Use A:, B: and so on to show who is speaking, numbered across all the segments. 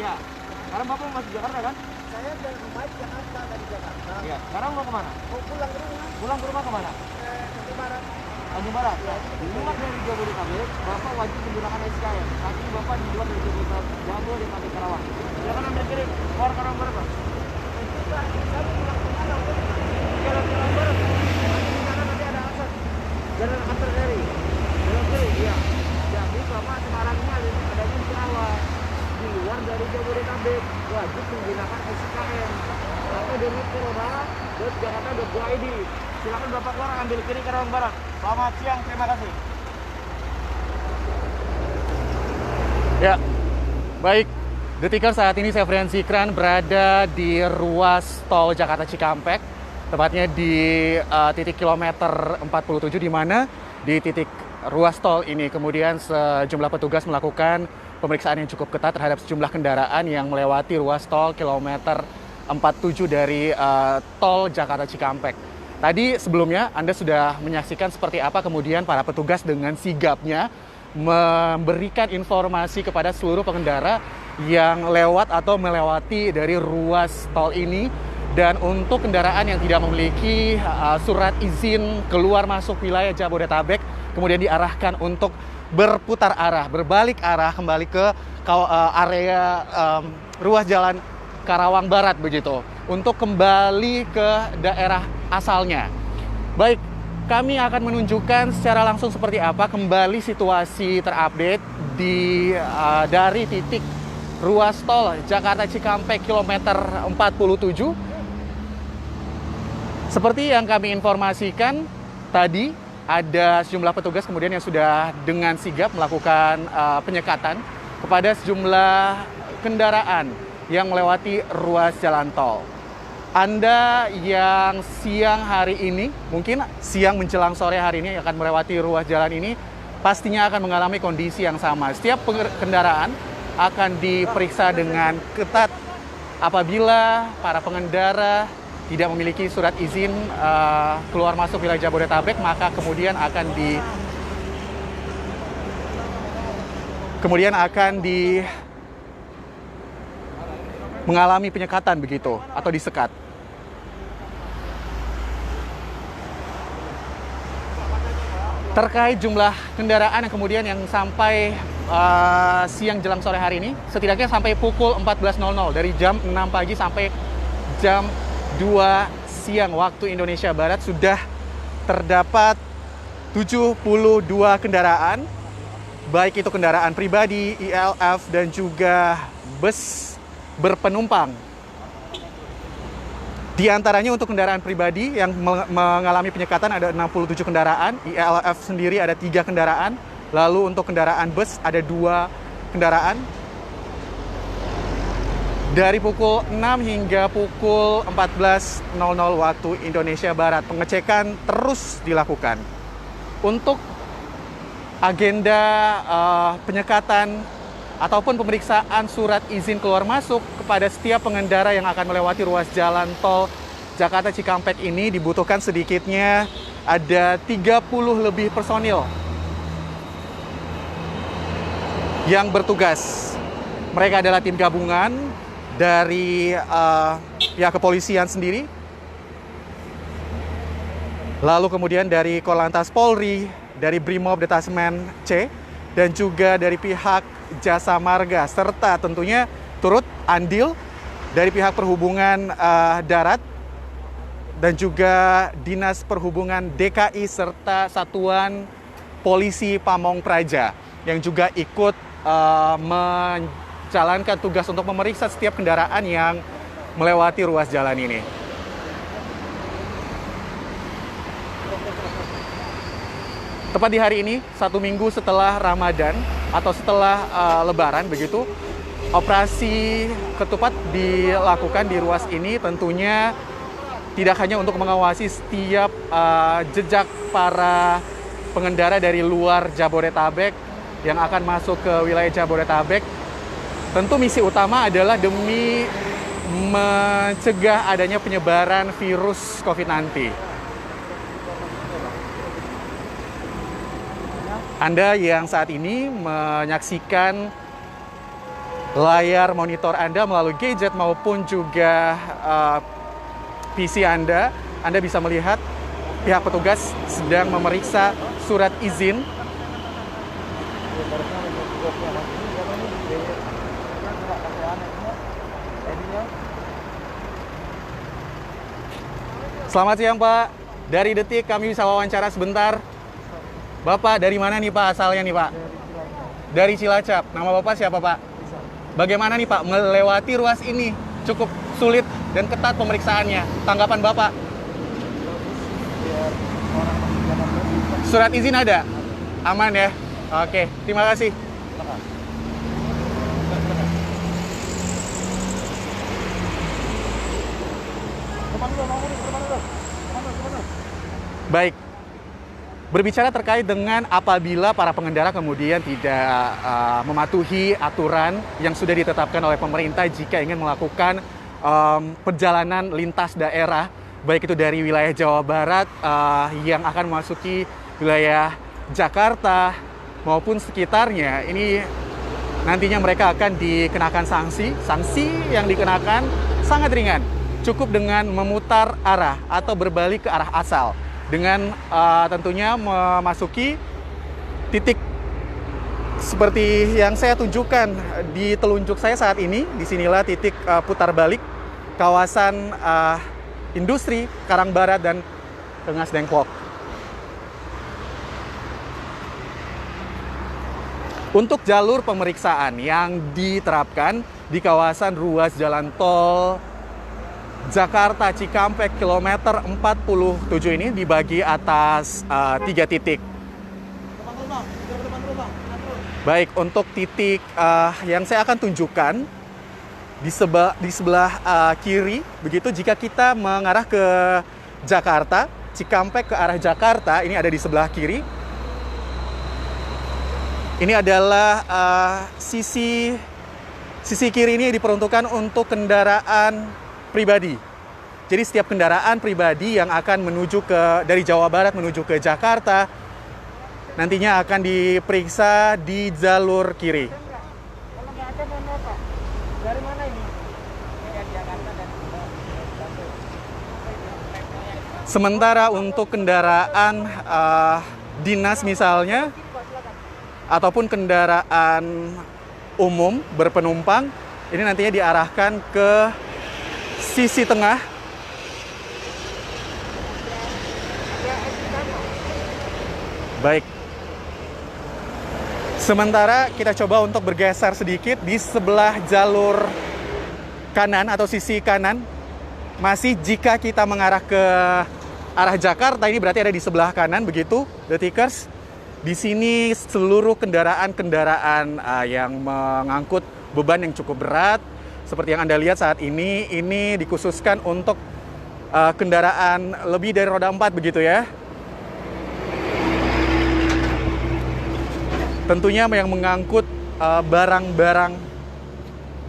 A: Iya. Sekarang Bapak masuk Jakarta kan?
B: Saya dari rumah di Jakarta, dari Jakarta.
A: Iya. Sekarang mau kemana?
B: Mau pulang ke rumah.
A: Pulang ke rumah kemana?
B: Ke Barat.
A: Tanjung Barat. Keluar dari Jabodetabek, Bapak wajib menggunakan SKM. Saat ini Bapak di luar dari Jabodetabek Karawang. Silakan ambil kiri, keluar Karawang Barat, Pak.
B: Saya mau pulang ke mana?
A: Jalan Karawang Barat. Nanti di sana nanti ada akses. Jalan antar dari. Jalan kiri, iya. Jadi Bapak sekarang ini adanya di Karawang. Di luar dari Jabodetabek, wajib menggunakan SKM atau download Corona Jakarta.go.id. Silakan Bapak keluar ambil kiri Karawang Barat. Selamat siang, terima kasih.
C: Ya, baik. Detikers, saat ini saya Frian Zikran berada di ruas tol Jakarta Cikampek, tepatnya di titik kilometer 47, di mana di titik ruas tol ini kemudian sejumlah petugas melakukan pemeriksaan yang cukup ketat terhadap sejumlah kendaraan yang melewati ruas tol kilometer 47 dari tol Jakarta Cikampek. Tadi sebelumnya Anda sudah menyaksikan seperti apa kemudian para petugas dengan sigapnya memberikan informasi kepada seluruh pengendara yang lewat atau melewati dari ruas tol ini. Dan untuk kendaraan yang tidak memiliki surat izin keluar masuk wilayah Jabodetabek, kemudian diarahkan untuk berputar arah, berbalik arah kembali ke area ruas jalan Karawang Barat begitu, untuk kembali ke daerah asalnya. Baik, kami akan menunjukkan secara langsung seperti apa kembali situasi terupdate dari titik ruas tol Jakarta Cikampek kilometer 47. Seperti yang kami informasikan tadi, ada sejumlah petugas kemudian yang sudah dengan sigap melakukan penyekatan kepada sejumlah kendaraan yang melewati ruas jalan tol. Anda yang siang hari ini, mungkin siang menjelang sore hari ini akan melewati ruas jalan ini, pastinya akan mengalami kondisi yang sama. Setiap kendaraan akan diperiksa dengan ketat. Apabila para pengendara tidak memiliki surat izin keluar masuk wilayah Jabodetabek, maka kemudian akan mengalami penyekatan begitu atau disekat. Terkait jumlah kendaraan yang kemudian yang sampai siang jelang sore hari ini, setidaknya sampai pukul 14.00 dari jam 6 pagi sampai jam 2 siang waktu Indonesia Barat sudah terdapat 72 kendaraan, baik itu kendaraan pribadi, ILF, dan juga bus berpenumpang. Di antaranya untuk kendaraan pribadi yang mengalami penyekatan ada 67 kendaraan, ILF sendiri ada 3 kendaraan, lalu untuk kendaraan bus ada 2 kendaraan. Dari pukul 6 hingga pukul 14.00 waktu Indonesia Barat, pengecekan terus dilakukan. Untuk agenda penyekatan ataupun pemeriksaan surat izin keluar masuk kepada setiap pengendara yang akan melewati ruas jalan tol Jakarta Cikampek ini dibutuhkan sedikitnya ada 30 lebih personil yang bertugas. Mereka adalah tim gabungan dari pihak kepolisian sendiri, lalu kemudian dari Korlantas Polri, dari Brimob Detasmen C, dan juga dari pihak Jasa Marga, serta tentunya turut andil dari pihak perhubungan darat dan juga Dinas Perhubungan DKI serta Satuan Polisi Pamong Praja yang juga ikut menjalankan tugas untuk memeriksa setiap kendaraan yang melewati ruas jalan ini. Tepat di hari ini, 1 minggu setelah Ramadan atau setelah Lebaran begitu, operasi ketupat dilakukan di ruas ini tentunya tidak hanya untuk mengawasi setiap jejak para pengendara dari luar Jabodetabek yang akan masuk ke wilayah Jabodetabek. Tentu misi utama adalah demi mencegah adanya penyebaran virus COVID-19. Anda yang saat ini menyaksikan layar monitor Anda melalui gadget maupun juga PC Anda bisa melihat pihak petugas sedang memeriksa surat izin. Selamat siang Pak, dari Detik kami bisa wawancara sebentar. Bapak dari mana nih Pak asalnya nih Pak? Dari Cilacap. Nama Bapak siapa Pak? Bagaimana nih Pak melewati ruas ini? Cukup sulit dan ketat pemeriksaannya. Tanggapan Bapak? Surat izin ada? Aman ya? Oke, terima kasih. Baik, berbicara terkait dengan apabila para pengendara kemudian tidak mematuhi aturan yang sudah ditetapkan oleh pemerintah jika ingin melakukan perjalanan lintas daerah, baik itu dari wilayah Jawa Barat yang akan memasuki wilayah Jakarta maupun sekitarnya, ini nantinya mereka akan dikenakan sanksi. Sanksi yang dikenakan sangat ringan, cukup dengan memutar arah atau berbalik ke arah asal, dengan tentunya memasuki titik seperti yang saya tunjukkan di telunjuk saya saat ini. Disinilah titik putar balik kawasan industri Karangbarat dan Rengas Dengklok. Untuk jalur pemeriksaan yang diterapkan di kawasan ruas jalan tol Jakarta Cikampek kilometer 47 ini dibagi atas 3 titik. Baik, untuk titik yang saya akan tunjukkan di sebelah kiri, begitu jika kita mengarah ke Jakarta, Cikampek ke arah Jakarta, ini ada di sebelah kiri. Ini adalah sisi kiri ini diperuntukkan untuk kendaraan pribadi. Jadi setiap kendaraan pribadi yang akan menuju dari Jawa Barat menuju ke Jakarta nantinya akan diperiksa di jalur kiri.
B: Kalau nggak ada mohon maaf Pak. Dari mana ini? Dari Jakarta dan
C: Sementara untuk kendaraan dinas misalnya ataupun kendaraan umum berpenumpang, ini nantinya diarahkan ke sisi tengah. Baik. Sementara kita coba untuk bergeser sedikit di sebelah jalur kanan atau sisi kanan. Masih jika kita mengarah ke arah Jakarta, ini berarti ada di sebelah kanan begitu, Detikers. Di sini seluruh kendaraan-kendaraan yang mengangkut beban yang cukup berat, seperti yang Anda lihat saat ini dikhususkan untuk kendaraan lebih dari roda 4 begitu ya. Tentunya yang mengangkut barang-barang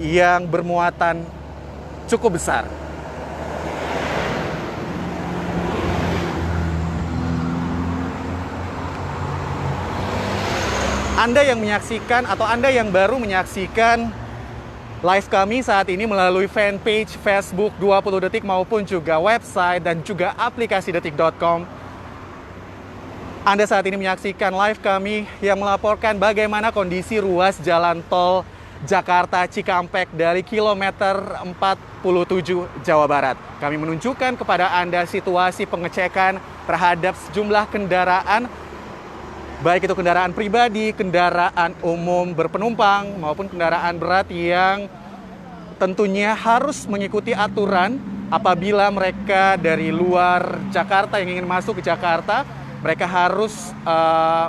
C: yang bermuatan cukup besar. Anda yang menyaksikan atau Anda yang baru menyaksikan live kami saat ini melalui fanpage Facebook 20 Detik maupun juga website dan juga aplikasi detik.com. Anda saat ini menyaksikan live kami yang melaporkan bagaimana kondisi ruas jalan tol Jakarta Cikampek dari kilometer 47 Jawa Barat. Kami menunjukkan kepada Anda situasi pengecekan terhadap sejumlah kendaraan, baik itu kendaraan pribadi, kendaraan umum berpenumpang, maupun kendaraan berat yang tentunya harus mengikuti aturan apabila mereka dari luar Jakarta yang ingin masuk ke Jakarta, mereka harus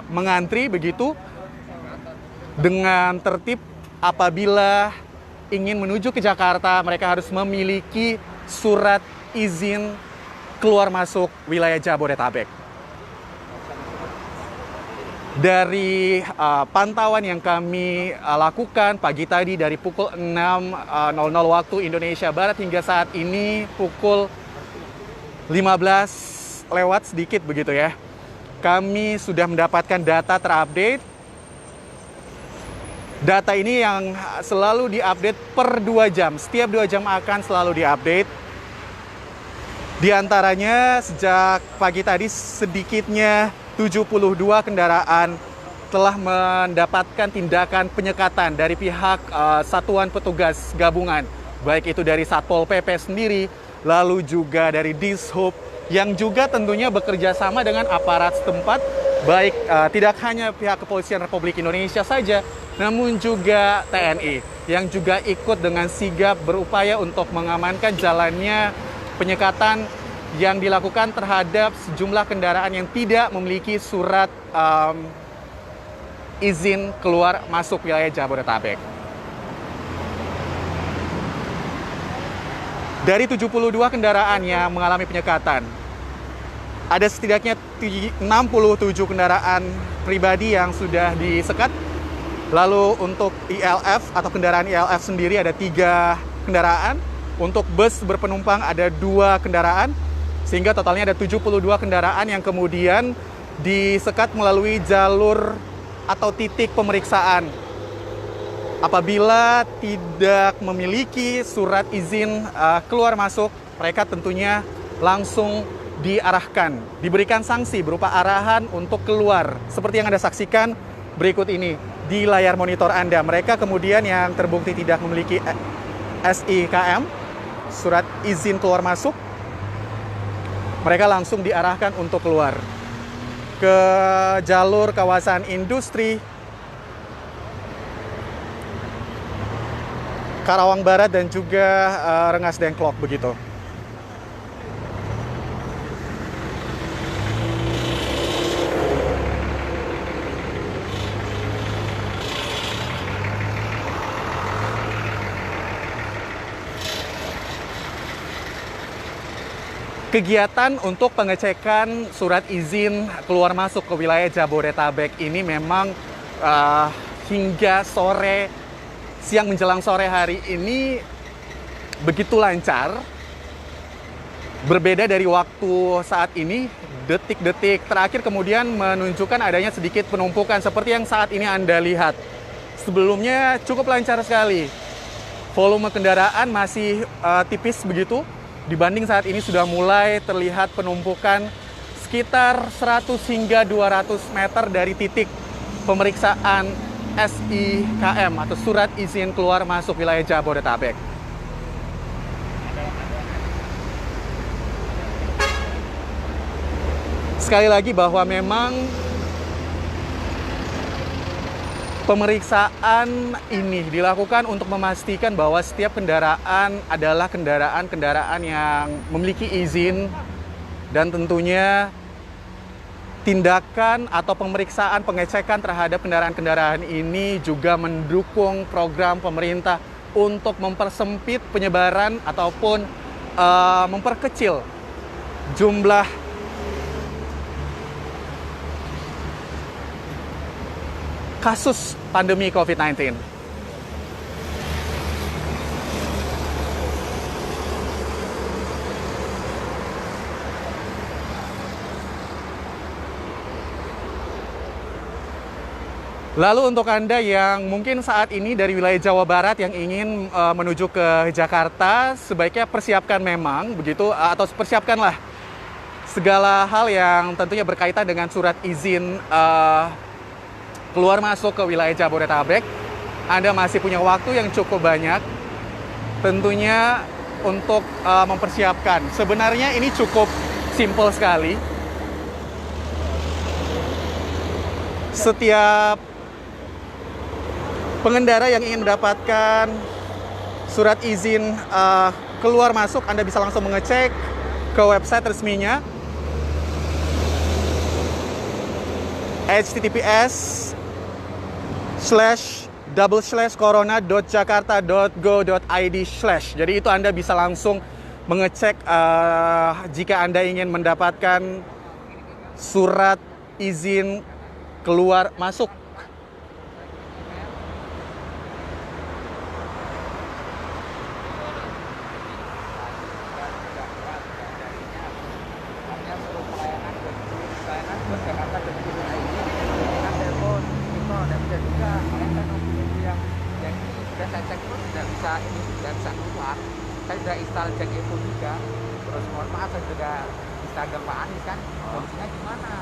C: mengantri begitu dengan tertib. Apabila ingin menuju ke Jakarta, mereka harus memiliki surat izin keluar masuk wilayah Jabodetabek. Dari pantauan yang kami lakukan pagi tadi dari pukul 6.00 waktu Indonesia Barat hingga saat ini pukul 15 lewat sedikit begitu ya. Kami sudah mendapatkan data terupdate Data ini yang selalu diupdate per 2 jam. Setiap 2 jam akan selalu diupdate. Di antaranya sejak pagi tadi sedikitnya 72 kendaraan telah mendapatkan tindakan penyekatan dari pihak satuan petugas gabungan. Baik itu dari Satpol PP sendiri, lalu juga dari Dishub, yang juga tentunya bekerja sama dengan aparat setempat, baik tidak hanya pihak Kepolisian Republik Indonesia saja, namun juga TNI yang juga ikut dengan sigap berupaya untuk mengamankan jalannya penyekatan yang dilakukan terhadap sejumlah kendaraan yang tidak memiliki surat izin keluar masuk wilayah Jabodetabek. Dari 72 kendaraan yang mengalami penyekatan, ada setidaknya 67 kendaraan pribadi yang sudah disekat. Lalu untuk ILF atau kendaraan ILF sendiri ada 3 kendaraan. Untuk bus berpenumpang ada 2 kendaraan. Sehingga totalnya ada 72 kendaraan yang kemudian disekat melalui jalur atau titik pemeriksaan. Apabila tidak memiliki surat izin keluar masuk, mereka tentunya langsung diarahkan, diberikan sanksi berupa arahan untuk keluar. Seperti yang Anda saksikan berikut ini di layar monitor Anda. Mereka kemudian yang terbukti tidak memiliki SIKM, surat izin keluar masuk, mereka langsung diarahkan untuk keluar ke jalur kawasan industri Karawang Barat dan juga Rengas Dengklok begitu. Kegiatan untuk pengecekan surat izin keluar masuk ke wilayah Jabodetabek ini memang hingga siang menjelang sore hari ini begitu lancar. Berbeda dari waktu saat ini, detik-detik terakhir kemudian menunjukkan adanya sedikit penumpukan seperti yang saat ini Anda lihat. Sebelumnya cukup lancar sekali. Volume kendaraan masih tipis begitu. Dibanding saat ini sudah mulai terlihat penumpukan sekitar 100 hingga 200 meter dari titik pemeriksaan SIKM atau surat izin keluar masuk wilayah Jabodetabek. Sekali lagi bahwa memang pemeriksaan ini dilakukan untuk memastikan bahwa setiap kendaraan adalah kendaraan-kendaraan yang memiliki izin, dan tentunya tindakan atau pemeriksaan pengecekan terhadap kendaraan-kendaraan ini juga mendukung program pemerintah untuk mempersempit penyebaran ataupun memperkecil jumlah kasus pandemi COVID-19. Lalu untuk Anda yang mungkin saat ini dari wilayah Jawa Barat yang ingin menuju ke Jakarta, sebaiknya persiapkan memang begitu, atau persiapkanlah segala hal yang tentunya berkaitan dengan surat izin keluar masuk ke wilayah Jabodetabek. Anda masih punya waktu yang cukup banyak tentunya untuk mempersiapkan. Sebenarnya ini cukup simpel sekali. Setiap pengendara yang ingin mendapatkan surat izin keluar masuk, Anda bisa langsung mengecek ke website resminya https://corona.jakarta.go.id/. Jadi itu Anda bisa langsung mengecek jika Anda ingin mendapatkan surat izin keluar masuk.
A: sudah saya cek pun tidak bisa ini, tidak bisa keluar. Saya sudah install Jack Evo juga. Terus mohon maaf saya sudah Instagram Pak Anies kan, solusinya gimana?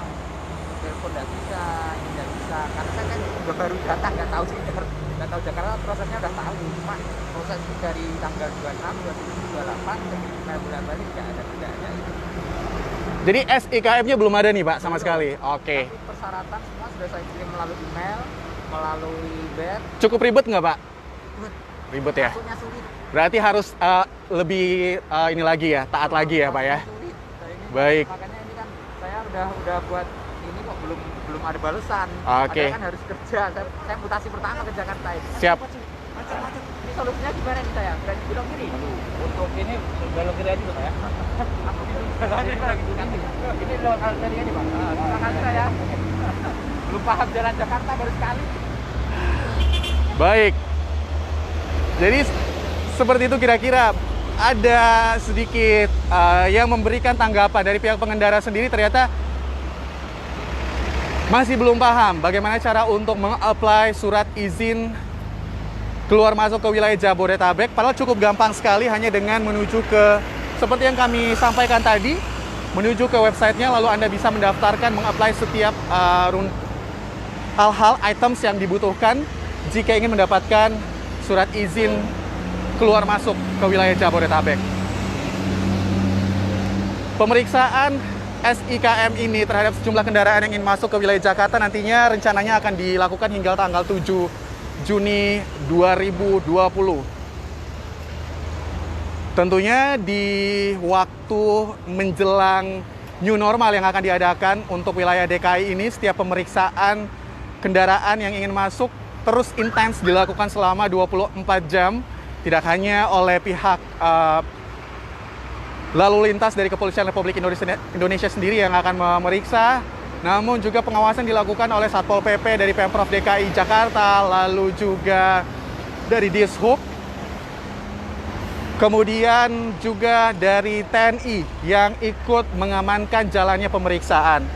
A: Telepon tidak bisa, ini tidak bisa. Karena saya kan udah baru datang, nggak tahu sekitar, nggak tahu Jakarta prosesnya udah tahu. Cuma proses dari tanggal 26, 27, 28, saya bulan-bulan tidak ada itu.
C: Jadi SIKM-nya belum ada nih Pak sama sekali. Oke.
A: Tapi persyaratan semua sudah saya kirim melalui email, melalui web.
C: Cukup ribet nggak Pak? Ribet ya.
A: Masuknya sulit.
C: Berarti harus lebih ini lagi ya, taat lagi ya Pak ya.
A: Sulit. Nah, ini
C: Baik.
A: makanya ini kan saya udah buat ini kok belum ada balasan.
C: Oke.
A: Padahal kan harus kerja. Saya mutasi pertama ke Jakarta ini.
C: Siap.
A: Macam-macam. Ini solusinya gimana nih saya? Berani bilang gini. Untuk ini belok kiri aja Pak ya. Aku di jalan ini lagi ganti. Ini lokal tadi ini Pak. Terima kasih saya. Belum paham jalan Jakarta baru sekali.
C: Baik. Jadi seperti itu kira-kira. Ada sedikit yang memberikan tanggapan dari pihak pengendara sendiri, ternyata masih belum paham bagaimana cara untuk meng-apply surat izin keluar masuk ke wilayah Jabodetabek. Padahal cukup gampang sekali, hanya dengan menuju ke, seperti yang kami sampaikan tadi, menuju ke websitenya, lalu Anda bisa mendaftarkan, meng-apply setiap hal-hal, items yang dibutuhkan jika ingin mendapatkan surat izin keluar masuk ke wilayah Jabodetabek. Pemeriksaan SIKM ini terhadap sejumlah kendaraan yang ingin masuk ke wilayah Jakarta nantinya rencananya akan dilakukan hingga tanggal 7 Juni 2020. Tentunya di waktu menjelang new normal yang akan diadakan untuk wilayah DKI ini, setiap pemeriksaan kendaraan yang ingin masuk terus intens dilakukan selama 24 jam. Tidak hanya oleh pihak lalu lintas dari Kepolisian Republik Indonesia sendiri yang akan memeriksa, namun juga pengawasan dilakukan oleh Satpol PP dari Pemprov DKI Jakarta, lalu juga dari Dishub, kemudian juga dari TNI yang ikut mengamankan jalannya pemeriksaan.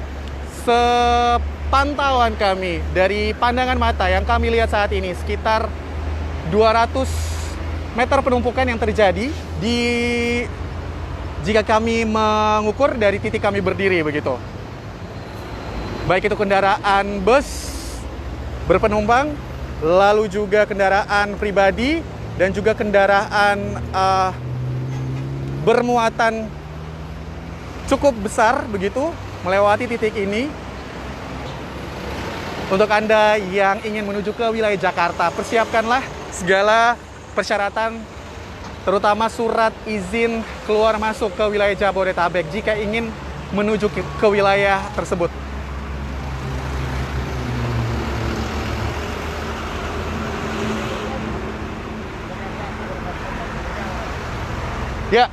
C: Sepantauan kami dari pandangan mata yang kami lihat saat ini, sekitar 200 meter penumpukan yang terjadi jika kami mengukur dari titik kami berdiri begitu. Baik itu kendaraan bus berpenumpang, lalu juga kendaraan pribadi dan juga kendaraan bermuatan cukup besar begitu melewati titik ini. Untuk Anda yang ingin menuju ke wilayah Jakarta, persiapkanlah segala persyaratan, terutama surat izin keluar masuk ke wilayah Jabodetabek jika ingin menuju ke wilayah tersebut. Ya,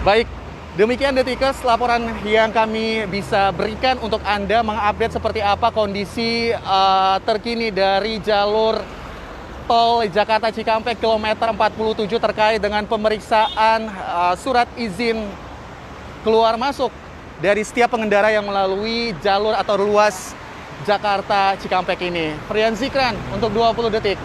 C: baik. Demikian Detikers, laporan yang kami bisa berikan untuk Anda mengupdate seperti apa kondisi terkini dari jalur tol Jakarta Cikampek kilometer 47 terkait dengan pemeriksaan surat izin keluar masuk dari setiap pengendara yang melalui jalur atau ruas Jakarta Cikampek ini. Frian Zikran untuk 20 detik.